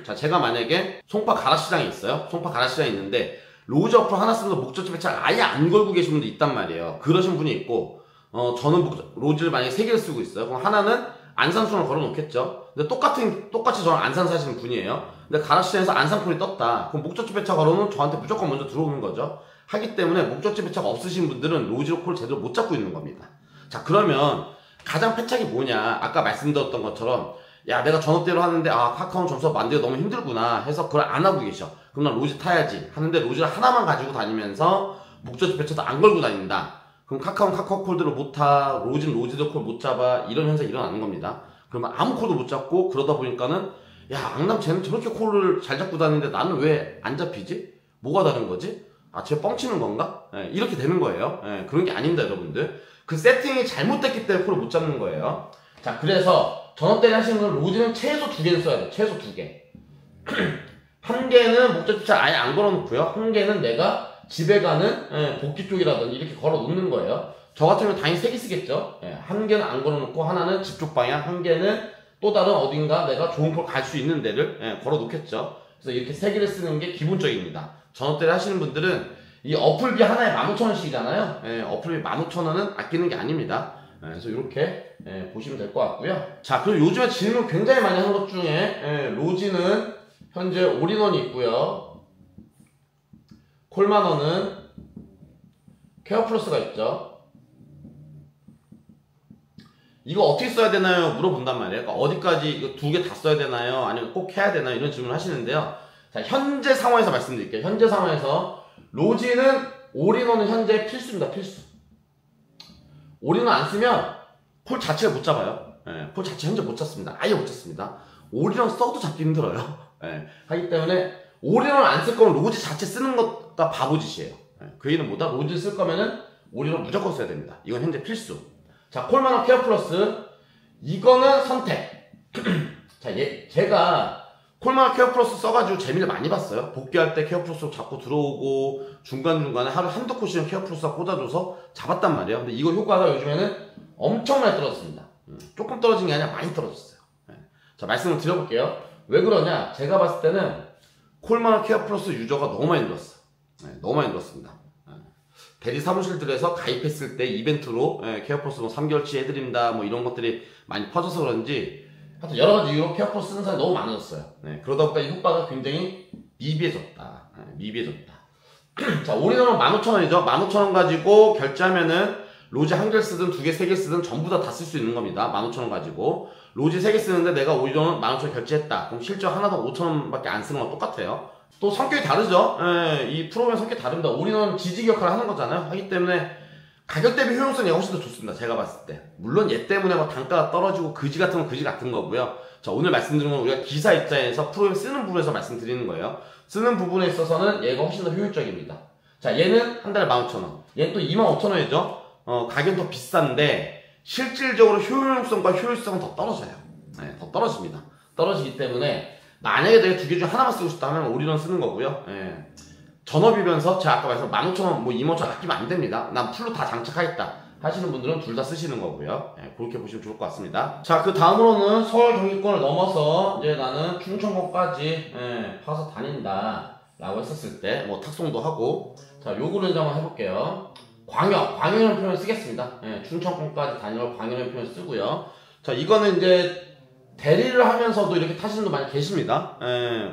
자, 제가 만약에 송파 가라시장에 있어요. 송파 가라시장에 있는데 로즈 어플 하나 쓰면서 목적지 배차를 아예 안 걸고 계신 분도 있단 말이에요. 그러신 분이 있고 저는 로즈를 만약에 3개를 쓰고 있어요. 그럼 하나는 안산순을 걸어 놓겠죠. 근데 똑같이 저는 안산 사시는 분이에요. 근데 가라시장에서 안산콜이 떴다. 그럼 목적지 배차 걸어놓으면 저한테 무조건 먼저 들어오는 거죠. 하기 때문에 목적지 배차가 없으신 분들은 로즈로 콜을 제대로 못 잡고 있는 겁니다. 자, 그러면 가장 패착이 뭐냐. 아까 말씀드렸던 것처럼 야, 내가 전업대로 하는데 카카오 점수가 만들기가 너무 힘들구나 해서 그걸 안 하고 계셔. 그럼 난 로즈 타야지 하는데 로즈를 하나만 가지고 다니면서 목적지 배차도 안 걸고 다닌다. 그럼 카카오는 카카오 콜대로 못 타, 로즈는 로즈대로 콜 못 잡아. 이런 현상이 일어나는 겁니다. 그러면 아무 콜도 못 잡고 그러다 보니까는 야, 앙남 쟤는 저렇게 콜을 잘 잡고 다니는데 나는 왜 안 잡히지? 뭐가 다른 거지? 쟤 뻥치는 건가? 이렇게 되는 거예요. 그런 게 아닙니다, 여러분들. 그 세팅이 잘못됐기 때문에 콜을 못 잡는 거예요. 자, 그래서 전업대리 하시는 분은 로즈는 최소 2개를 써야 돼요. 최소 2개. 한 개는 목적지 아예 안 걸어놓고요. 한 개는 내가 집에 가는 복귀 쪽이라든지 이렇게 걸어 놓는 거예요. 저 같으면 당연히 3개 쓰겠죠. 한 개는 안 걸어놓고 하나는 집 쪽 방향, 한 개는 또 다른 어딘가 내가 좋은 걸 갈 수 있는 데를 걸어 놓겠죠. 그래서 이렇게 3개를 쓰는 게 기본적입니다. 전업대리 하시는 분들은 이 어플비 하나에 15,000원씩이잖아요. 어플비 15,000원은 아끼는 게 아닙니다. 그래서 이렇게 보시면 될 것 같고요. 자, 그리고 요즘에 질문 굉장히 많이 하는 것 중에 로지는 현재 올인원이 있고요. 콜마너는 케어플러스가 있죠. 이거 어떻게 써야 되나요? 물어본단 말이에요. 그러니까 어디까지 이거 2개 다 써야 되나요? 아니면 꼭 해야 되나요? 이런 질문을 하시는데요. 자, 현재 상황에서 말씀드릴게요. 현재 상황에서 로지는 올인원은 현재 필수입니다. 필수. 올인원 안 쓰면 콜 자체를 못 잡아요. 콜 자체 현재 못 잡습니다. 아예 못 잡습니다. 올인원 써도 잡기 힘들어요. 하기 때문에 올인원 안 쓸 거면 로지 자체 쓰는 것가 바보짓이에요. 그 얘기는 뭐다? 로지 쓸 거면은 올인원 무조건 써야 됩니다. 이건 현재 필수. 자, 콜마너 케어 플러스. 이거는 선택. 자, 제가 콜마너 케어 플러스 써가지고 재미를 많이 봤어요. 복귀할 때 케어 플러스 자꾸 들어오고 중간중간에 하루 한두 콜씩은 케어 플러스가 꽂아줘서 잡았단 말이에요. 근데 이거 효과가 요즘에는 엄청나게 떨어졌습니다. 조금 떨어진 게 아니라 많이 떨어졌어요. 자, 말씀을 드려볼게요. 왜 그러냐? 제가 봤을 때는 콜마너 케어 플러스 유저가 너무 많이 늘었어. 너무 많이 늘었습니다. 대리 사무실들에서 가입했을 때 이벤트로 케어 플러스 뭐 3개월치 해드립니다. 뭐 이런 것들이 많이 퍼져서 그런지 하여튼 여러 가지 이유로 케어 플러스 쓰는 사람이 너무 많아졌어요. 그러다 보니까 이 효과가 굉장히 미비해졌다. 미비해졌다. 자, 올인원은 15,000원이죠. 15,000원 가지고 결제하면은 로지 한 개를 쓰든 두 개, 세 개 쓰든 전부 다 쓸 수 있는 겁니다. 15,000원 가지고. 로지 3개 쓰는데 내가 올인원 15,000원 결제했다. 그럼 실적 하나당 5,000원밖에 안 쓰는 건 똑같아요. 또 성격이 다르죠. 예, 이 프로그램 성격이 다릅니다. 올인원 지지기 역할을 하는 거잖아요. 하기 때문에 가격 대비 효용성이 훨씬 더 좋습니다. 제가 봤을 때. 물론 얘 때문에 뭐 단가가 떨어지고 그지 같은 건 그지 같은 거고요. 자, 오늘 말씀드린 건 우리가 기사 입장에서 프로그램 쓰는 부분에서 말씀드리는 거예요. 쓰는 부분에 있어서는 얘가 훨씬 더 효율적입니다. 자, 얘는 한 달에 15,000원. 얘는 또 25,000원이죠. 가격은 더 비싼데 실질적으로 효용성과 효율성은 더 떨어져요. 네, 더 떨어집니다. 떨어지기 때문에 만약에 내가 두 개 중에 하나만 쓰고 싶다 하면 올인원 쓰는 거고요. 예. 전업이면서 제가 아까 말씀 15,000원, 뭐 25,000원 아끼면 안 됩니다. 난 풀로 다 장착하겠다 하시는 분들은 둘 다 쓰시는 거고요. 예, 그렇게 보시면 좋을 것 같습니다. 자, 그 다음으로는 서울 경기권을 넘어서 이제 나는 충청권까지 파서 다닌다 라고 했었을 때 뭐 탁송도 하고, 자, 요거를 이제 한번 해볼게요. 광역이라는 표현을 쓰겠습니다. 예, 충청권까지 다니는 광역이라는 표현을 쓰고요. 자, 이거는 이제 대리를 하면서도 이렇게 타시는 분들 많이 계십니다.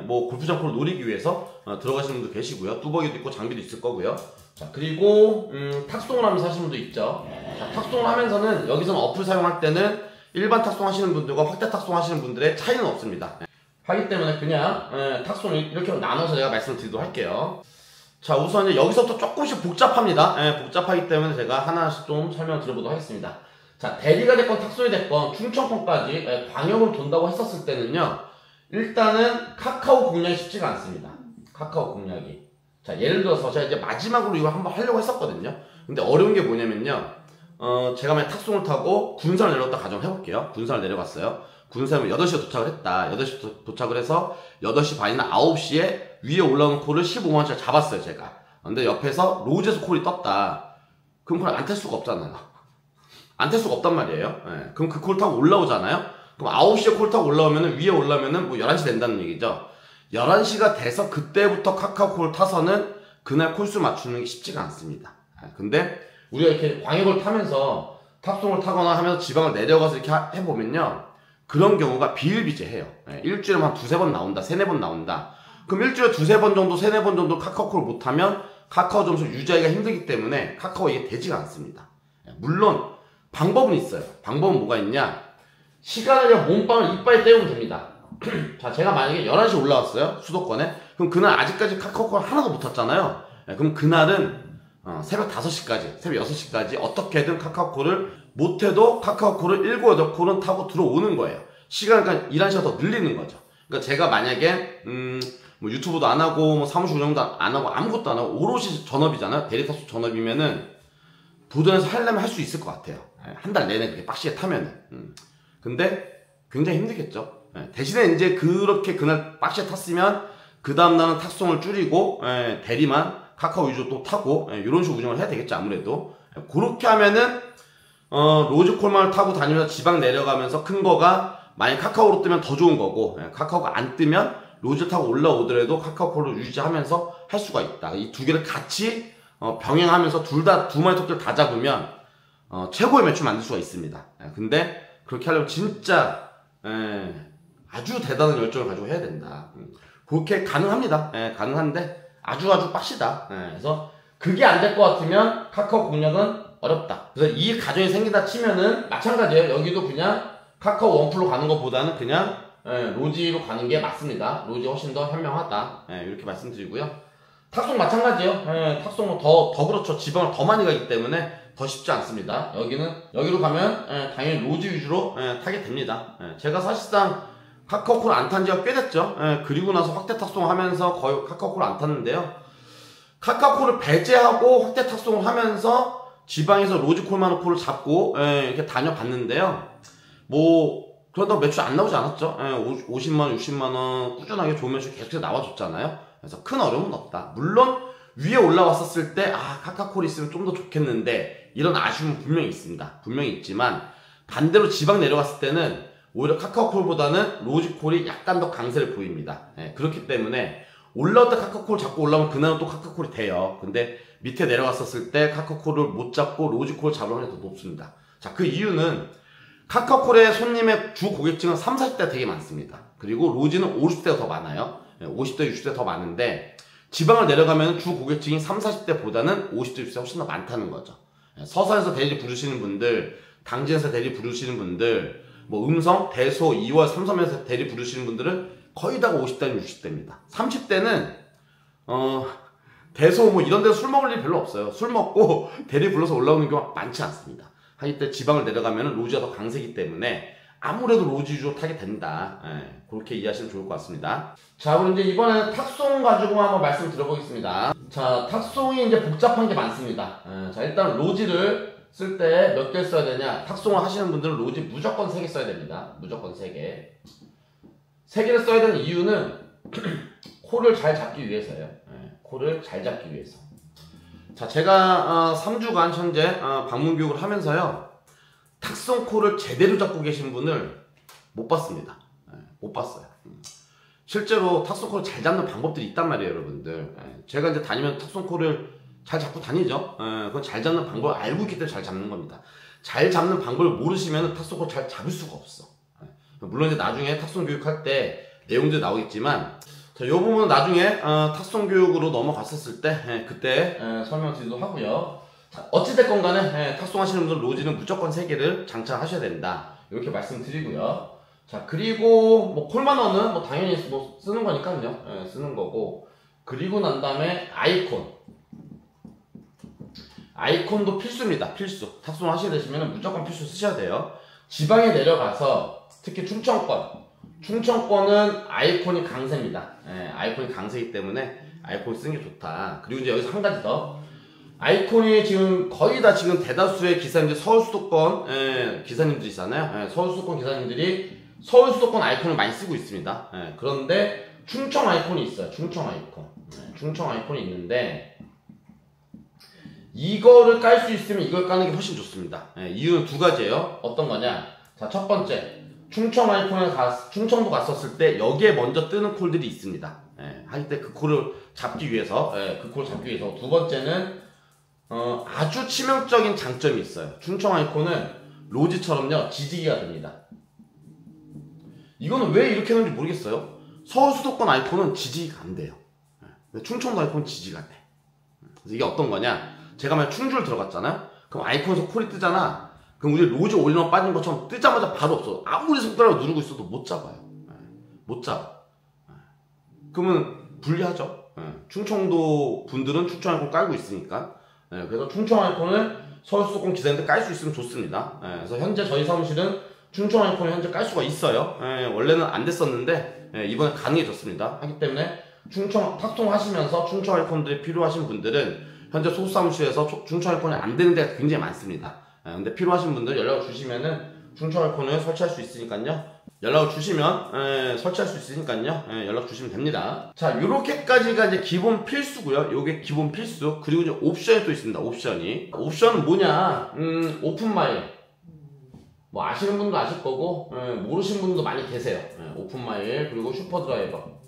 뭐 골프장 코를 노리기 위해서 들어가시는 분도 계시고요. 뚜벅이도 있고 장비도 있을 거고요. 자, 그리고 탁송을 하면서 하시는 분도 있죠. 자, 탁송을 하면서는 여기서는 어플 사용할 때는 일반 탁송 하시는 분들과 확대 탁송 하시는 분들의 차이는 없습니다. 하기 때문에 그냥 탁송을 이렇게 나눠서 제가 말씀드리도록 할게요. 자, 우선 이제 여기서부터 조금씩 복잡합니다. 복잡하기 때문에 제가 하나씩 좀 설명을 드려보도록 하겠습니다. 자, 대리가 됐건 탁송이 됐건 충청권까지 광역을 돈다고 했었을 때는요, 일단은 카카오 공략이 쉽지가 않습니다. 카카오 공략이. 자, 예를 들어서 제가 이제 마지막으로 이거 한번 하려고 했었거든요. 근데 어려운 게 뭐냐면요, 제가 만약 탁송을 타고 군산을 내려갔다 가정을 해볼게요. 군산을 내려갔어요. 군산에 8시에 도착을 했다. 8시 도착을 해서 8시 반이나 9시에 위에 올라오는 콜을 15만원짜리 잡았어요, 제가. 근데 옆에서 로즈에서 콜이 떴다. 그럼 그걸 안 탈 수가 없잖아요. 안 탈 수가 없단 말이에요. 예. 그럼 그 콜 타고 올라오잖아요. 그럼 9시에 콜 타고 올라오면은 위에 올라오면은 뭐 11시 된다는 얘기죠. 11시가 돼서 그때부터 카카오 콜을 타서는 그날 콜수 맞추는 게 쉽지가 않습니다. 예. 근데 우리가 이렇게 광역을 타면서 탑송을 타거나 하면서 지방을 내려가서 이렇게 해보면요, 그런 경우가 비일비재해요. 예. 일주일에 한 두세 번 나온다, 세네 번 나온다. 그럼 일주일에 두세 번 정도, 세네 번 정도 카카오 콜을 못하면 카카오 점수를 유지하기가 힘들기 때문에 카카오 이게 되지가 않습니다. 예. 물론 방법은 있어요. 방법은 뭐가 있냐? 시간을 몸빵을 이빨에 때우면 됩니다. 자, 제가 만약에 11시 올라왔어요. 수도권에. 그럼 그날 아직까지 카카오콜 하나도 못 탔잖아요. 그럼 그날은 새벽 5시까지, 새벽 6시까지 어떻게든 카카오콜을 못해도 카카오콜을 7, 8콜은 타고 들어오는 거예요. 시간을 그러니까 일하는 시간 더 늘리는 거죠. 그러니까 제가 만약에 뭐 유튜브도 안 하고 뭐 사무실 운영도 안 하고 아무것도 안 하고 오롯이 전업이잖아요. 대리타수 전업이면은 도전해서 하려면 할 수 있을 것 같아요. 한 달 내내 그렇게 빡시게 타면은. 근데 굉장히 힘들겠죠. 대신에 이제 그렇게 그날 빡시게 탔으면 그 다음날은 탁송을 줄이고 대리만 카카오 위주로 또 타고 이런 식으로 운영을 해야 되겠죠. 아무래도 그렇게 하면은 로즈콜만을 타고 다니면서 지방 내려가면서 큰 거가 만약 카카오로 뜨면 더 좋은 거고, 카카오가 안 뜨면 로즈 타고 올라오더라도 카카오콜을 유지하면서 할 수가 있다. 이 두 개를 같이 병행하면서 두 마리 토끼를 다 잡으면 최고의 매출 만들 수가 있습니다. 근데 그렇게 하려면 진짜 아주 대단한 열정을 가지고 해야 된다. 그렇게 가능합니다. 가능한데 아주 빡시다. 그래서 그게 안 될 것 같으면 카카오 공략은 어렵다. 그래서 이 가정이 생기다 치면은 마찬가지예요. 여기도 그냥 카카오 원플로 가는 것보다는 그냥 로지로 가는 게 맞습니다. 로지 훨씬 더 현명하다. 이렇게 말씀드리고요. 탁송 마찬가지예요. 탁송은 더 그렇죠. 지방을 더 많이 가기 때문에 더 쉽지 않습니다. 여기로 가면 당연히 로지 위주로 타게 됩니다. 제가 사실상 카카오콜 안 탄 지가 꽤 됐죠. 그리고 나서 확대 탁송 하면서 거의 카카오콜 안 탔는데요. 카카오콜을 배제하고 확대 탁송을 하면서 지방에서 로즈콜만호콜을 잡고 이렇게 다녀봤는데요. 뭐 그러다 매출 안 나오지 않았죠. 50만원, 60만원 꾸준하게 좋은 매출 계속해서 나와줬잖아요. 그래서 큰 어려움은 없다. 물론 위에 올라왔었을 때 카카오콜이 있으면 좀 더 좋겠는데 이런 아쉬움은 분명히 있습니다. 분명히 있지만 반대로 지방 내려갔을 때는 오히려 카카오콜보다는 로즈콜이 약간 더 강세를 보입니다. 그렇기 때문에 올라올 때 카카오콜 잡고 올라오면 그날은 또 카카오콜이 돼요. 근데 밑에 내려갔었을 때 카카오콜을 못 잡고 로즈콜을 잡을 확률이 더 높습니다. 자, 그 이유는 카카오콜의 손님의 주 고객층은 30, 40대가 되게 많습니다. 그리고 로지는 50대가 더 많아요. 50대, 60대 더 많은데 지방을 내려가면 주 고객층이 30, 40대보다는 50대, 60대 훨씬 더 많다는 거죠. 서산에서 대리 부르시는 분들, 당진에서 대리 부르시는 분들, 뭐 음성, 대소, 2월, 삼섬에서 대리 부르시는 분들은 거의 다가 50대는 60대입니다. 30대는 대소 뭐 이런 데서 술 먹을 일이 별로 없어요. 술 먹고 대리 불러서 올라오는 경우가 많지 않습니다. 하기 때 지방을 내려가면 로지가 더 강세기 때문에 아무래도 로지 위주로 타게 된다. 예, 그렇게 이해하시면 좋을 것 같습니다. 자, 그럼 이제 이번에는 탁송 가지고 한번 말씀을 드려보겠습니다. 자, 탁송이 이제 복잡한 게 많습니다. 예, 자, 일단 로지를 쓸 때 몇 개 써야 되냐? 탁송을 하시는 분들은 로지 무조건 3개 써야 됩니다. 무조건 3개. 3개를 써야 되는 이유는 코를 잘 잡기 위해서예요. 예, 코를 잘 잡기 위해서. 자, 제가 3주간 현재 방문 교육을 하면서요. 탁송 코를 제대로 잡고 계신 분을 못 봤습니다. 예, 못 봤어요. 실제로 탁송 코를 잘 잡는 방법들이 있단 말이에요, 여러분들. 예, 제가 이제 다니면 탁송 코를 잘 잡고 다니죠. 예, 그건 잘 잡는 방법을 알고 있기 때문에 잘 잡는 겁니다. 잘 잡는 방법을 모르시면 탁송 코를 잘 잡을 수가 없어. 예, 물론 이제 나중에 탁송 교육할 때 내용들이 나오겠지만, 자, 요 부분은 나중에 탁송 교육으로 넘어갔었을 때 그때 설명드리도록 하고요. 자, 어찌됐건 간에 탁송 하시는 분들 로지는 무조건 3개를 장착하셔야 된다, 이렇게 말씀드리고요. 자, 그리고 뭐 콜만원은 뭐 당연히 뭐 쓰는 거니까요. 쓰는 거고, 그리고 난 다음에 아이콘도 필수입니다. 필수. 탁송 하시게 되시면 무조건 필수 쓰셔야 돼요. 지방에 내려가서 특히 충청권은 아이콘이 강세입니다. 아이콘이 강세이기 때문에 아이콘 쓰는 게 좋다. 그리고 이제 여기서 한 가지 더, 아이콘이 지금 거의 다 지금 대다수의 기사님들, 서울 수도권 기사님들이 있잖아요. 서울 수도권 기사님들이 서울 수도권 아이콘을 많이 쓰고 있습니다. 그런데 충청 아이콘이 있어요. 충청 아이콘. 충청 아이콘이 있는데 이거를 깔 수 있으면 이걸 까는 게 훨씬 좋습니다. 이유는 2가지예요. 어떤 거냐? 자, 첫 번째, 충청도 갔었을 때 여기에 먼저 뜨는 콜들이 있습니다. 할 때 그 콜을 잡기 위해서, 두 번째는 아주 치명적인 장점이 있어요. 충청 아이콘은 로지처럼요 지지기가 됩니다. 이거는 왜 이렇게 하는지 모르겠어요. 서울 수도권 아이콘은 지지기가 안 돼요. 근데 충청도 아이콘은 지지가 안 돼. 그래서 이게 어떤 거냐? 제가 만약 충주를 들어갔잖아요. 그럼 아이콘에서 콜이 뜨잖아. 그럼 우리 로지 올리면 빠진 것처럼 뜨자마자 바로 없어. 아무리 손가락을 누르고 있어도 못 잡아요. 못 잡아. 그러면 불리하죠. 충청도 분들은 충청 아이콘 깔고 있으니까. 그래서 충청 아이콘을 서울 수도권 기사님들 깔 수 있으면 좋습니다. 그래서 현재 저희 사무실은 충청 아이콘을 현재 깔 수가 있어요. 원래는 안 됐었는데 이번에 가능해졌습니다. 하기 때문에 탁송 하시면서 충청 아이콘들이 필요하신 분들은 현재 소수 사무실에서 충청 아이콘이 안 되는 데가 굉장히 많습니다. 근데 필요하신 분들 연락을 주시면은 충청 아이콘을 설치할 수 있으니까요. 연락을 주시면 설치할 수 있으니까요. 연락 주시면 됩니다. 자, 요렇게까지가 이제 기본 필수고요. 요게 기본 필수. 그리고 이제 옵션이 또 있습니다. 옵션은 뭐냐? 오픈마일. 뭐 아시는 분도 아실 거고, 모르시는 분도 많이 계세요. 오픈마일, 그리고 슈퍼드라이버.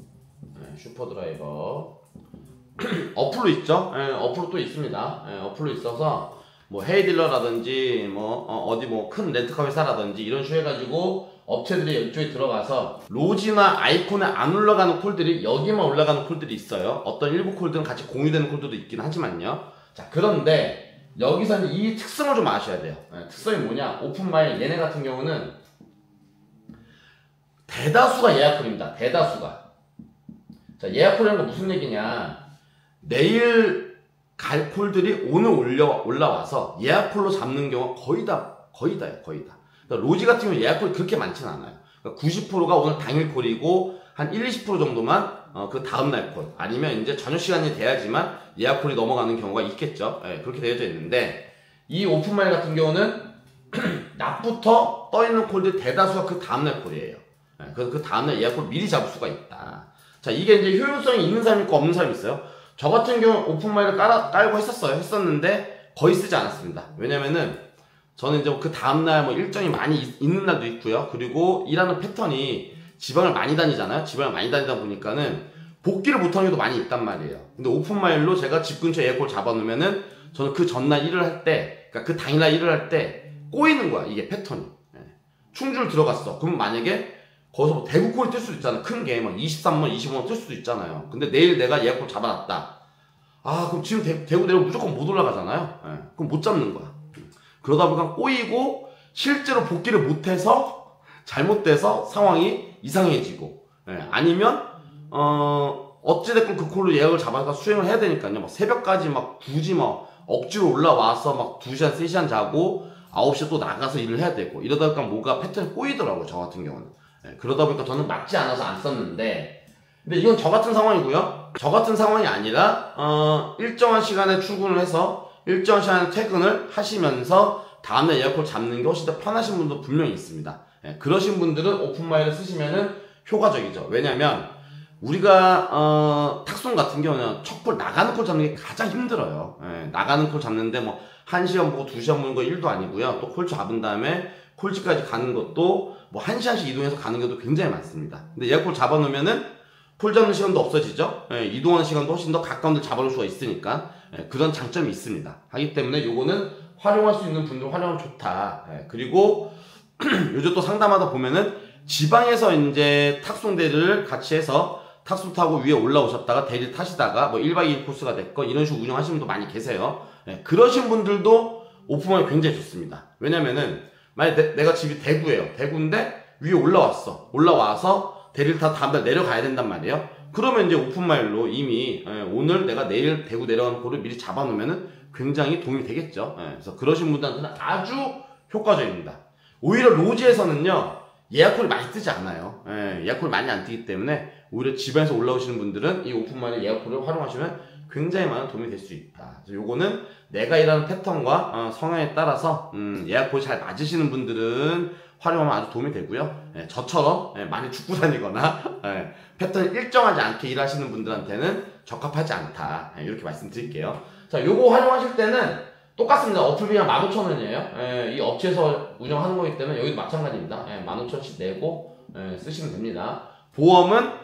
어플로 있죠. 어플로 또 있습니다. 어플로 있어서 뭐 헤이딜러라든지 뭐 어디 뭐 큰 렌트카 회사라든지 이런 식으로 해가지고 업체들이 이쪽에 들어가서 로지나 아이콘에 안 올라가는 콜들이 여기만 올라가는 콜들이 있어요. 어떤 일부 콜들은 같이 공유되는 콜들도 있긴 하지만요. 자, 그런데 여기서 이 특성을 좀 아셔야 돼요. 특성이 뭐냐? 오픈마일 얘네 같은 경우는 대다수가 예약콜입니다. 대다수가. 자, 예약콜이라는 건 무슨 얘기냐? 내일 갈 콜들이 오늘 올라와서 예약콜로 잡는 경우가 거의 다예요. 그러니까 로지 같은 경우 예약콜이 그렇게 많지는 않아요. 그러니까 90%가 오늘 당일 콜이고 한 1, 20% 정도만 그 다음날 콜, 아니면 이제 저녁 시간이 돼야지만 예약콜이 넘어가는 경우가 있겠죠. 그렇게 되어져 있는데 이 오픈마일 같은 경우는 낮부터 떠있는 콜들 대다수가 그 다음날 콜이에요. 그래서 그 다음날 예약콜 미리 잡을 수가 있다. 자, 이게 이제 효율성이 있는 사람이 있고 없는 사람이 있어요. 저 같은 경우 오픈마일을 깔고 했었는데 거의 쓰지 않았습니다. 왜냐면은 저는 이제 그 다음날 뭐 일정이 많이 있는 날도 있고요. 그리고 일하는 패턴이 지방을 많이 다니잖아요. 지방을 많이 다니다 보니까는 복귀를 못하는 경우도 많이 있단 말이에요. 근데 오픈마일로 제가 집 근처에 예약콜 잡아놓으면은 저는 그 전날 일을 할 때, 그러니까 그 당일날 일을 할 때 꼬이는 거야, 이게 패턴이. 충주를 들어갔어. 그러면 만약에 거기서 뭐 대구콜이 뜰 수도 있잖아요. 큰 게 막 23만 25만 뜰 수도 있잖아요. 근데 내일 내가 예약콜 잡아놨다. 아 그럼 지금 대구 내려면 무조건 못 올라가잖아요. 예, 그럼 못 잡는 거야. 그러다 보니까 꼬이고 실제로 복귀를 못해서 잘못돼서 상황이 이상해지고, 예, 아니면 어찌됐건 그 콜로 예약을 잡아서 수행을 해야 되니까요. 막 새벽까지 막 굳이 막 억지로 올라와서 막 2시간 3시간 자고 9시에 또 나가서 일을 해야 되고 이러다 보니까 뭐가 패턴이 꼬이더라고요. 저 같은 경우는. 예, 그러다 보니까 저는 맞지 않아서 안 썼는데, 근데 이건 저 같은 상황이고요. 저 같은 상황이 아니라 일정한 시간에 출근을 해서 일정한 시간에 퇴근을 하시면서 다음날 예약콜 잡는 게 훨씬 더 편하신 분도 분명히 있습니다. 예, 그러신 분들은 오픈마이를 쓰시면은 효과적이죠. 왜냐면 우리가 탁송 같은 경우는 첫 콜 나가는 콜 잡는 게 가장 힘들어요. 예, 나가는 콜 잡는데 뭐 1시간 보고 2시간 보는 거 1도 아니고요. 또 콜 잡은 다음에 콜지까지 가는 것도 뭐 1시간씩 이동해서 가는 것도 굉장히 많습니다. 근데 예약콜 잡아놓으면은 콜 잡는 시간도 없어지죠. 예, 이동하는 시간도 훨씬 더 가까운 데 잡아놓을 수가 있으니까, 예, 그런 장점이 있습니다. 하기 때문에 요거는 활용할 수 있는 분들 활용하면 좋다. 예, 그리고 요즘 또 상담하다 보면은 지방에서 이제 탁송대를 같이 해서 탁송 타고 위에 올라오셨다가 대리 타시다가 뭐 1박 2일 코스가 됐건 이런 식으로 운영하시는 분도 많이 계세요. 예, 그러신 분들도 오픈마이 굉장히 좋습니다. 왜냐면은 만약 내가 집이 대구예요. 대구인데 위에 올라와서 대리를 타 다음날 내려가야 된단 말이에요. 그러면 이제 오픈마일로 이미, 예, 오늘 내가 내일 대구 내려가는 콜을 미리 잡아놓으면은 굉장히 도움이 되겠죠. 예, 그래서 그러신 분들한테는 아주 효과적입니다. 오히려 로지에서는요 예약콜이 많이 뜨지 않아요. 예, 예약콜이 많이 안 뜨기 때문에 오히려 집에서 올라오시는 분들은 이 오픈마일 예약콜을 활용하시면 굉장히 많은 도움이 될 수 있다. 그래서 요거는 내가 일하는 패턴과 성향에 따라서 예약콜이 잘 맞으시는 분들은 활용하면 아주 도움이 되고요. 예, 저처럼 많이 죽고 다니거나 패턴이 일정하지 않게 일하시는 분들한테는 적합하지 않다. 이렇게 말씀드릴게요. 자, 요거 활용하실 때는 똑같습니다. 어플비가 15,000원이에요. 이 업체에서 운영하는 거기 때문에 여기도 마찬가지입니다. 15,000원씩 내고 쓰시면 됩니다. 보험은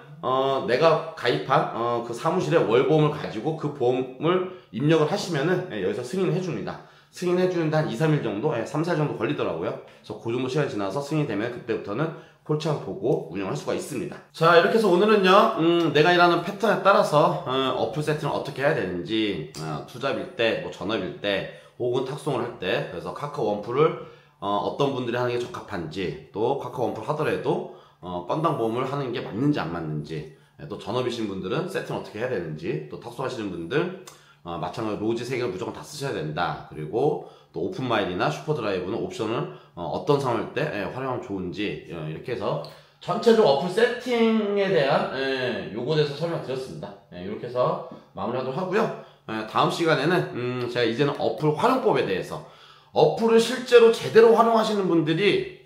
내가 가입한 그 사무실의 월보험을 가지고 그 보험을 입력을 하시면은 여기서 승인을 해줍니다. 승인해주는데 한 2, 3일 정도, 3, 4일 정도 걸리더라고요. 그래서 그 정도 시간이 지나서 승인이 되면 그때부터는 콜창 보고 운영할 수가 있습니다. 자, 이렇게 해서 오늘은요, 내가 일하는 패턴에 따라서 어플 세팅을 어떻게 해야 되는지, 투잡일 때, 뭐 전업일 때, 혹은 탁송을 할 때, 그래서 카카오 원풀을 어떤 분들이 하는 게 적합한지, 또 카카오 원풀 하더라도 건당 보험을 하는 게 맞는지 안 맞는지, 또 전업이신 분들은 세팅 어떻게 해야 되는지, 또 탁송하시는 분들 마찬가지로 로지 3개를 무조건 다 쓰셔야 된다. 그리고 또 오픈마일이나 슈퍼드라이브는 옵션을 어떤 상황일 때 활용하면 좋은지, 이렇게 해서 전체적으로 어플 세팅에 대한 요거에 대해서 설명드렸습니다. 이렇게 해서 마무리하도록 하고요. 다음 시간에는 제가 이제는 어플 활용법에 대해서, 어플을 실제로 제대로 활용하시는 분들이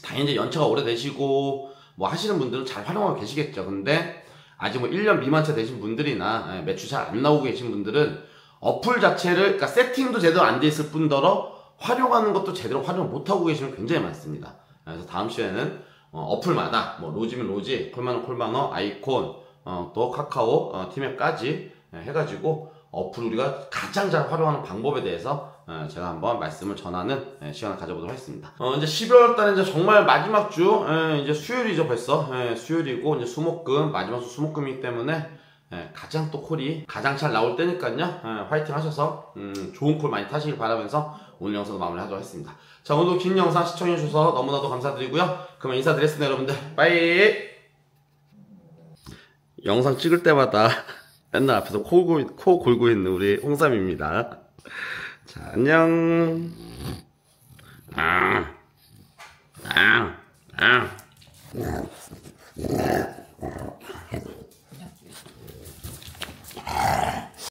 당연히 이제 연차가 오래되시고 뭐 하시는 분들은 잘 활용하고 계시겠죠. 근데 아직 뭐 1년 미만차 되신 분들이나 매출 잘 안 나오고 계신 분들은 어플 자체를, 그러니까 세팅도 제대로 안 돼 있을 뿐더러 활용하는 것도 제대로 활용 못하고 계시는 굉장히 많습니다. 그래서 다음 시간에는 어플마다 뭐 로지면 로지, 콜마너 콜마너, 아이콘, 또 카카오 티맵까지 해가지고 어플 우리가 가장 잘 활용하는 방법에 대해서 제가 한번 말씀을 전하는 시간을 가져보도록 하겠습니다. 이제 12월 달에 이제 정말 마지막 주, 이제 수요일이죠 벌써. 수요일이고 이제 수목금, 마지막 주 수목금이기 때문에 가장 또 콜이 가장 잘 나올 때니까요. 화이팅 하셔서 좋은 콜 많이 타시길 바라면서 오늘 영상도 마무리하도록 하겠습니다. 자, 오늘도 긴 영상 시청해주셔서 너무나도 감사드리고요. 그러면 인사드리겠습니다 여러분들. 빠이. 영상 찍을 때마다 맨날 앞에서 코 골고 있는 우리 홍삼입니다. 자, 안녕. 아.